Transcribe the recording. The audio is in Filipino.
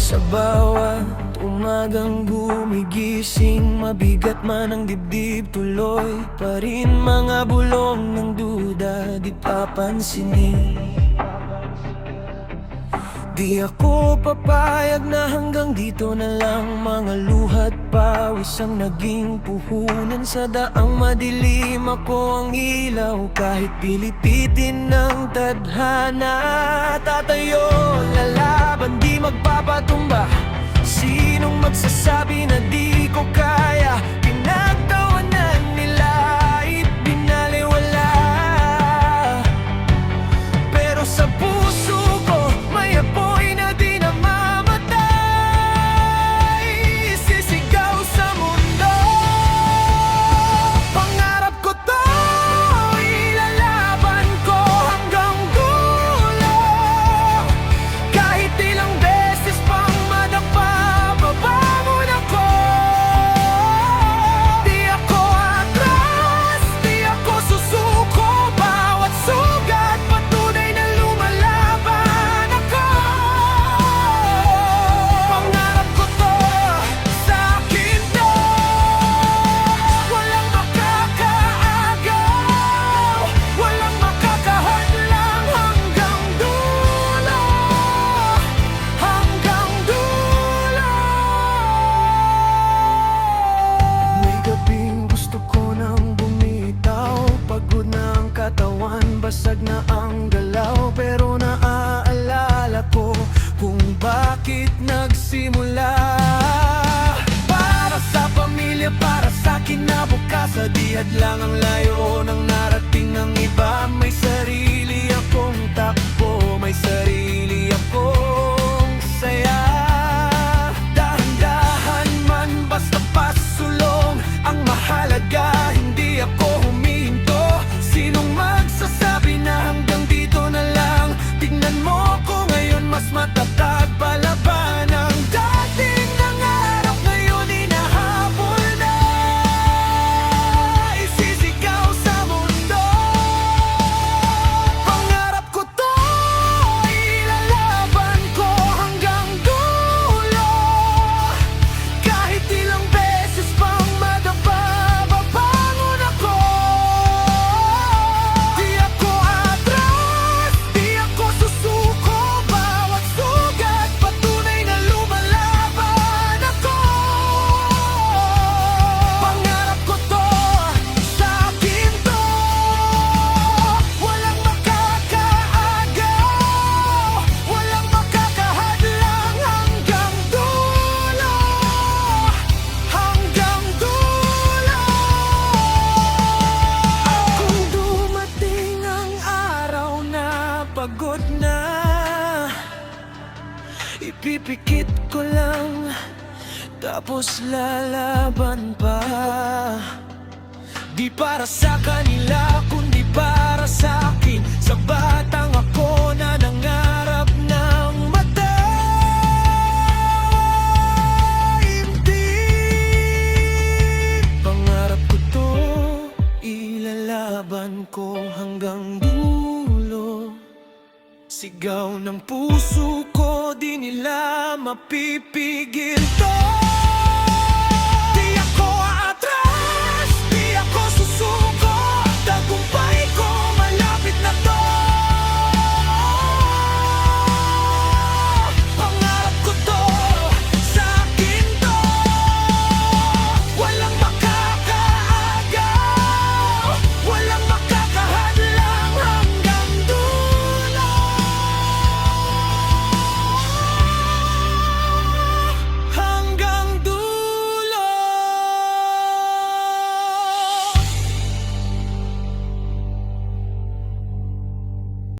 Sa bawat umagang gumigising, mabigat man ang dibdib, tuloy pa rin mga bulong ng duda di papansinin. Di ako papayag na hanggang dito na lang, mga luhat pawis ang naging puhunan. Sa daang madilim ako ang ilaw, kahit pilipitin ng tadhana. Tatayo, lalaban, di magpapatumba. Sinong magsasabi na di ko kaya? Pinagtawanan nila, ibinaliwala. Pero sa puso ko may apoy na di namamatay. Sisigaw sa mundo, pangarap ko to, ilalaban ko hanggang dulo. Kahit ilang beses pang madapa, babangon ako. Di ako atras, di ako susuko. Bawat sugat patunay na lumalaban ako. Pangarap ko to, sa akin to. Walang makakaagaw, walang makakahadlang hanggang dulo. Hanggang dulo. May gabing gusto ko nang bumitaw, pagod na ang katawan, basag na ang galaw. Pero naaalala ko kung bakit nagsimula. Para sa pamilya, para sa kinabukasan, di hadlang ang layo ng narating ng iba. May sarili akong takbo, may sarili akong saya. Dahan-dahan man, basta pasulong ang mahalaga, hindi ako humihinto. Sinong magsasabi na hanggang dito na lang? Tingnan mo ko ngayon, mas matatag palaban. Ang dating nangarap ngayon hinahabol na. Isisigaw sa mundo, pangarap ko to, ilalaban ko hanggang dulo. Kahit ilang beses pang madapa, babangon ako. Di ako atras, di ako susuko. Bawat sugat patunay na lumalaban ako. Pangarap ko to, sa akin to. Walang makakaagaw, walang makakahadlang hanggang dulo. Hanggang dulo. Kung dumating ang araw na pagod na, ipipikit ko lang, tapos lalaban pa. Di para sa kanila, kundi para sa akin. Sa batang ako na nangarap ng mataimtim. Pangarap ko to, ilalaban ko hanggang dulo. Sigaw ng puso ko, di nila mapipigil to.